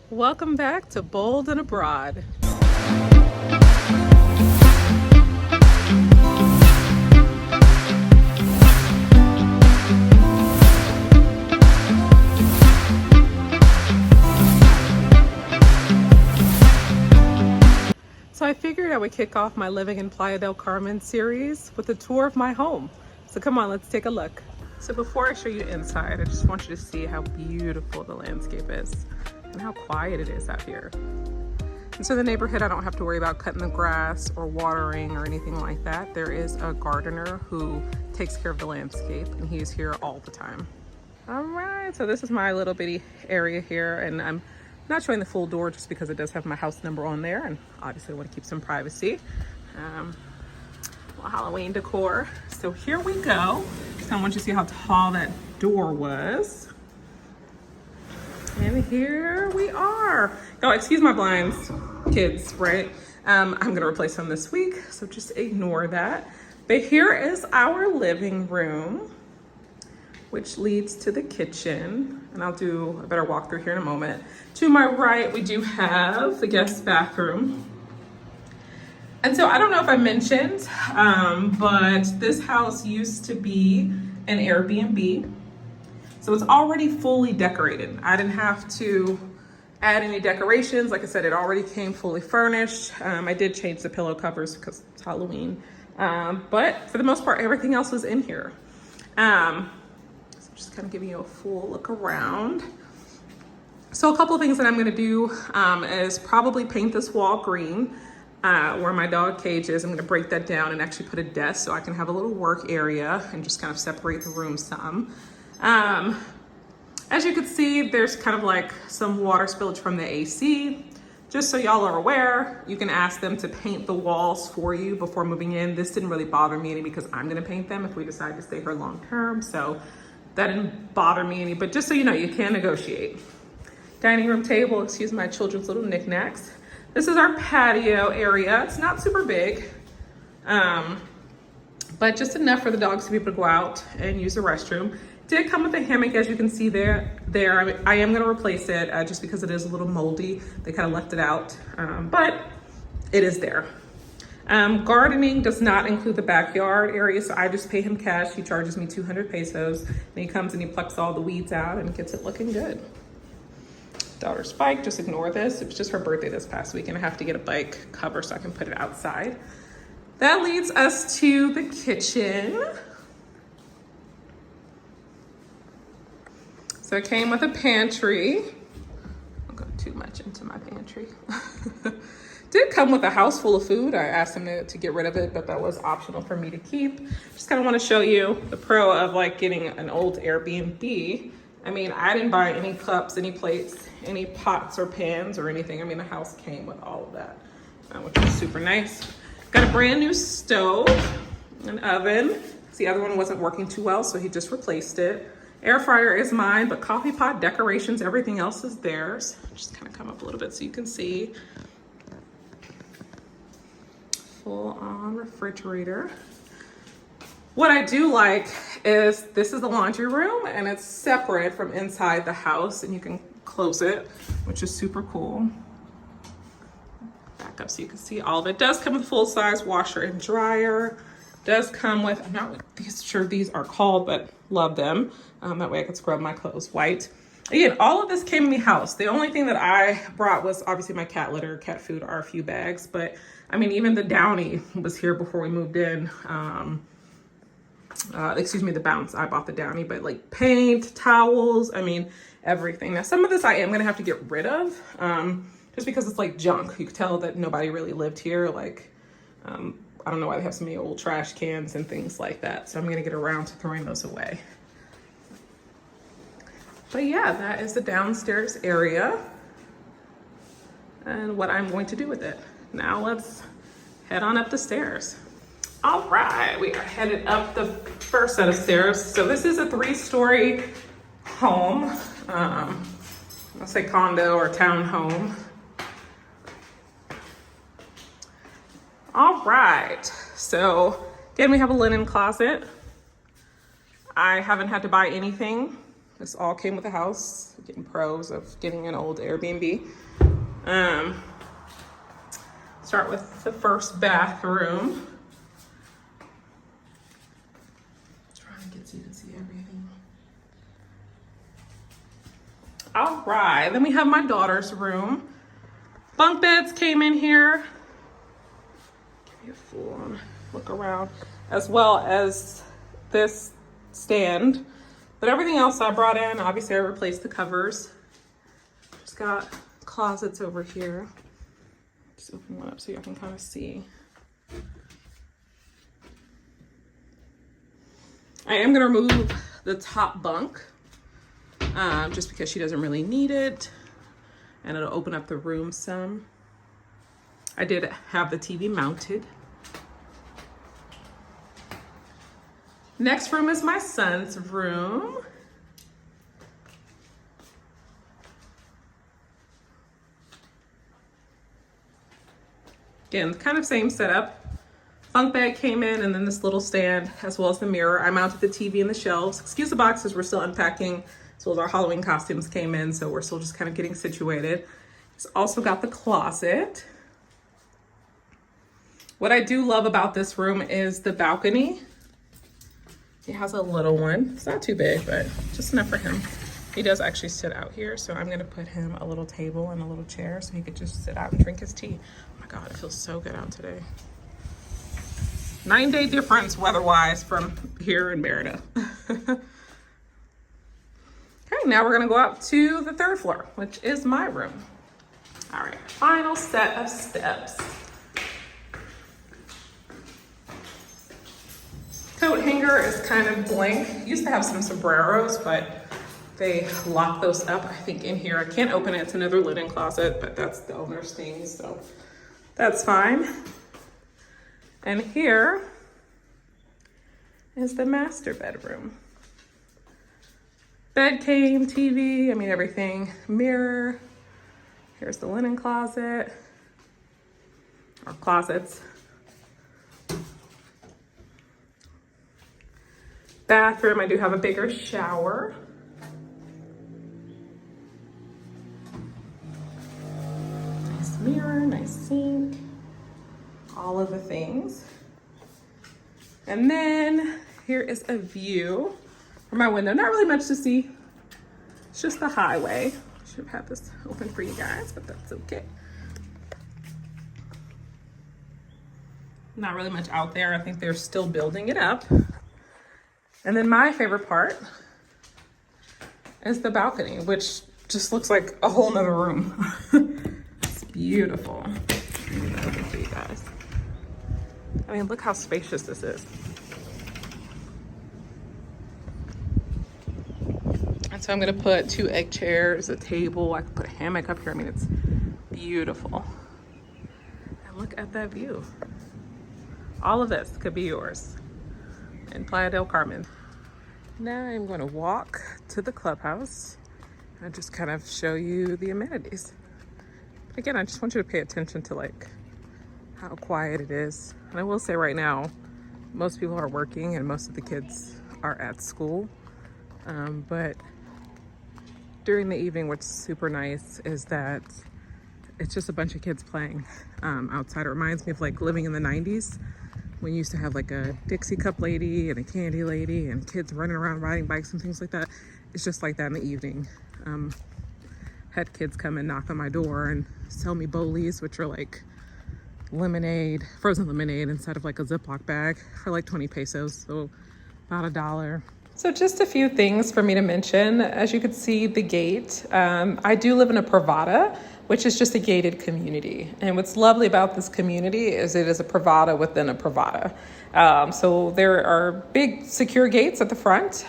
Welcome back to Bold and Abroad. So I figured I would kick off my Living in Playa del Carmen series with a tour of my home. So come on, let's take a look. So before I show you inside, I just want you to see how beautiful the landscape is and how quiet it is out here. And so the neighborhood, I don't have to worry about cutting the grass or watering or anything like that. There is a gardener who takes care of the landscape, and he's here all the time. All right, so this is my little bitty area here, and I'm not showing the full door just because it does have my house number on there, and obviously I want to keep some privacy. Little Halloween decor. So here we go. So I want you to see how tall that door was. And here we are. Oh, excuse my blinds, kids, right? I'm gonna replace them this week, so just ignore that. But here is our living room, which leads to the kitchen. And I'll do a better walkthrough here in a moment. To my right, we do have the guest bathroom. And so I don't know if I mentioned, but this house used to be an Airbnb. So it's already fully decorated. I didn't have to add any decorations. Like I said, it already came fully furnished. I did change the pillow covers because it's Halloween. But for the most part, everything else was in here. So just kind of giving you a full look around. So a couple of things that I'm gonna do is probably paint this wall green where my dog cage is. I'm gonna break that down and actually put a desk so I can have a little work area and just kind of separate the room some. As you can see, there's kind of like some water spillage from the AC. Just so y'all are aware, you can ask them to paint the walls for you before moving in. This didn't really bother me any because I'm gonna paint them if we decide to stay here long term. So that didn't bother me any, but just so you know, you can negotiate. Dining room table, excuse my children's little knickknacks. This is our patio area. It's not super big, but just enough for the dogs to be able to go out and use the restroom. Did come with a hammock, as you can see there. I am gonna replace it just because it is a little moldy. They kind of left it out, but it is there. Gardening does not include the backyard area, so I just pay him cash. He charges me 200 pesos, and he comes and he plucks all the weeds out and gets it looking good. Daughter's bike, just ignore this. It was just her birthday this past week, and I have to get a bike cover so I can put it outside. That leads us to the kitchen. So it came with a pantry. I'll go too much into my pantry. Did come with a house full of food. I asked him to get rid of it, but that was optional for me to keep. Just kind of want to show you the pro of like getting an old Airbnb. I mean, I didn't buy any cups, any plates, any pots or pans or anything. I mean, the house came with all of that, which is super nice. Got a brand new stove, an oven. The other one wasn't working too well, so he just replaced it. Air fryer is mine, but coffee pot, decorations, everything else is theirs. Just kind of come up a little bit so you can see. Full on refrigerator. What I do like is this is the laundry room and it's separate from inside the house and you can close it, which is super cool. Back up so you can see all of it. Does come with full size washer and dryer. Does come with, I'm not sure these are called, but love them. That way I could scrub my clothes white. Again, all of this came in the house. The only thing that I brought was obviously my cat litter, cat food, are a few bags, but I mean, even the Downy was here before we moved in. Excuse me, the Bounce, I bought the Downy, but like paint, towels, I mean, everything. Now, some of this I am gonna have to get rid of, just because it's like junk. You could tell that nobody really lived here. Like, I don't know why they have so many old trash cans and things like that. So I'm gonna get around to throwing those away. But yeah, that is the downstairs area and what I'm going to do with it. Now let's head on up the stairs. All right, we are headed up the first set of stairs. So this is a 3-story home. Let's say condo or townhome. All right, so again, we have a linen closet. I haven't had to buy anything This all came with the house. Getting pros of getting an old Airbnb. Start with the first bathroom. Trying to get so you can see everything. All right, then we have my daughter's room. Bunk beds came in here. Give you a full look around, as well as this stand. But everything else I brought in, obviously I replaced the covers. Just got closets over here. Just open one up so you can kind of see. I am gonna remove the top bunk, just because she doesn't really need it, and it'll open up the room some. I did have the TV mounted. Next room is my son's room. Again, kind of same setup. Bunk bed came in, and then this little stand, as well as the mirror. I mounted the TV in the shelves. Excuse the boxes, we're still unpacking, as well as our Halloween costumes came in, so we're still just kind of getting situated. It's also got the closet. What I do love about this room is the balcony. He has a little one. It's not too big, but just enough for him. He does actually sit out here, so I'm gonna put him a little table and a little chair so he could just sit out and drink his tea. Oh my God, it feels so good out today. 9-day difference weather-wise from here in Mérida. Okay, now we're gonna go up to the 3rd floor, which is my room. All right, final set of steps. Coat hanger is kind of blank. Used to have some sombreros, but they lock those up, I think, in here. I can't open it. It's another linen closet, but that's the owner's thing, so that's fine. And here is the master bedroom. Bed came, TV, I mean everything. Mirror. Here's the linen closet, or closets. Bathroom, I do have a bigger shower. Nice mirror, nice sink, all of the things. And then here is a view from my window. Not really much to see. It's just the highway. Should have had this open for you guys, but that's okay. Not really much out there. I think they're still building it up. And then my favorite part is the balcony, which just looks like a whole nother room. It's beautiful. Let me get that open for you guys. I mean, look how spacious this is. And so I'm gonna put 2 egg chairs, a table. I can put a hammock up here. I mean, it's beautiful. And look at that view. All of this could be yours in Playa del Carmen. Now I'm going to walk to the clubhouse and just kind of show you the amenities. Again, I just want you to pay attention to like how quiet it is. And I will say right now, most people are working and most of the kids are at school. But during the evening, what's super nice is that it's just a bunch of kids playing outside. It reminds me of like living in the 90s. When you used to have like a Dixie cup lady and a candy lady and kids running around riding bikes and things like that. It's just like that in the evening. Had kids come and knock on my door and sell me bolies, which are like lemonade, frozen lemonade inside of like a Ziploc bag for like 20 pesos, so about $1. So just a few things for me to mention. As you can see, the gate. I do live in a privada, which is just a gated community. And what's lovely about this community is it is a privada within a privada. So there are big secure gates at the front,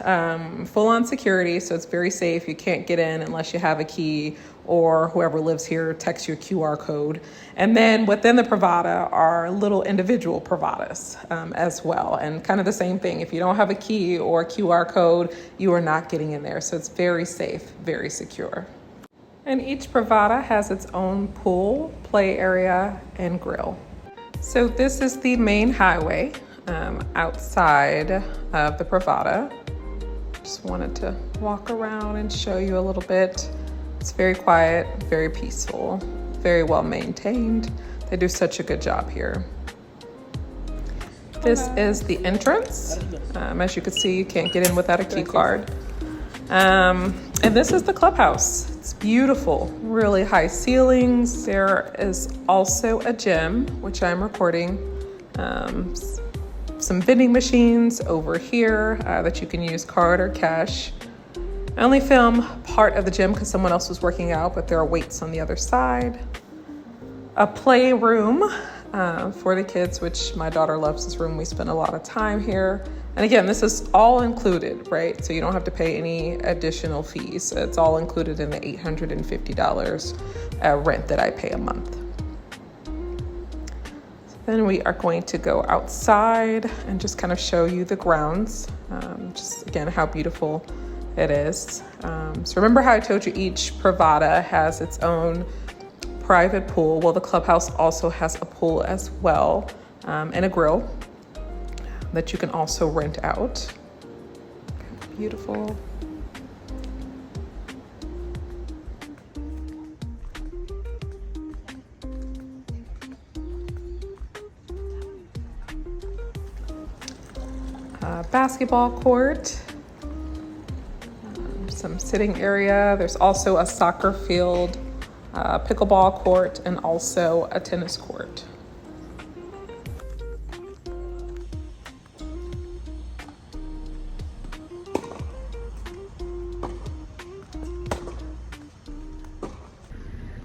full on security. So it's very safe. You can't get in unless you have a key or whoever lives here texts your QR code. And then within the privada are little individual privadas as well. And kind of the same thing. If you don't have a key or a QR code, you are not getting in there. So it's very safe, very secure. And each privada has its own pool, play area, and grill. So this is the main highway outside of the privada. Just wanted to walk around and show you a little bit. It's very quiet, very peaceful, very well maintained. They do such a good job here. This is the entrance. As you can see, you can't get in without a key card. And this is the clubhouse. It's beautiful, really high ceilings. There is also a gym, which I'm recording. Some vending machines over here that you can use card or cash. I only film part of the gym because someone else was working out, but there are weights on the other side. A playroom for the kids, which my daughter loves this room. We spend a lot of time here. And again, this is all included, right? So you don't have to pay any additional fees. It's all included in the $850 rent that I pay a month. So then we are going to go outside and just kind of show you the grounds. Just again, how beautiful it is. So remember how I told you each Pravada has its own private pool? Well, the clubhouse also has a pool as well, and a grill that you can also rent out. Beautiful. Basketball court. Some sitting area. There's also a soccer field, pickleball court, and also a tennis court.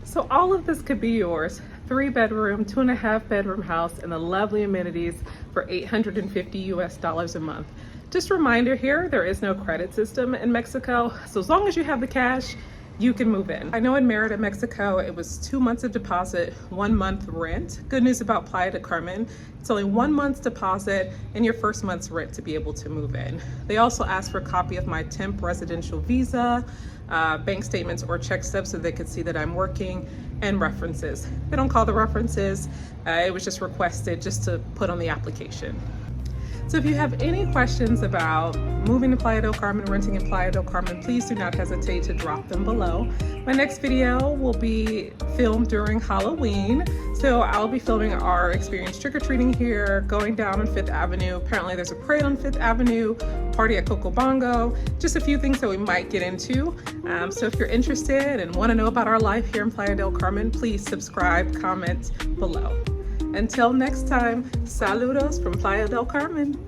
So all of this could be yours. 3-bedroom, 2.5-bedroom house, and the lovely amenities for $850 US a month. Just a reminder here, there is no credit system in Mexico. So as long as you have the cash, you can move in. I know in Mérida, Mexico, it was 2 months of deposit, 1 month rent. Good news about Playa del Carmen, it's only 1 month's deposit and your first month's rent to be able to move in. They also asked for a copy of my temp residential visa, bank statements or check stubs so they could see that I'm working, and references. They don't call the references, it was just requested just to put on the application. So if you have any questions about moving to Playa del Carmen, renting in Playa del Carmen, please do not hesitate to drop them below. My next video will be filmed during Halloween. So I'll be filming our experience trick-or-treating here, going down on 5th Avenue. Apparently there's a parade on 5th Avenue, party at Coco Bongo, just a few things that we might get into. So if you're interested and want to know about our life here in Playa del Carmen, please subscribe, comment below. Until next time, saludos from Playa del Carmen.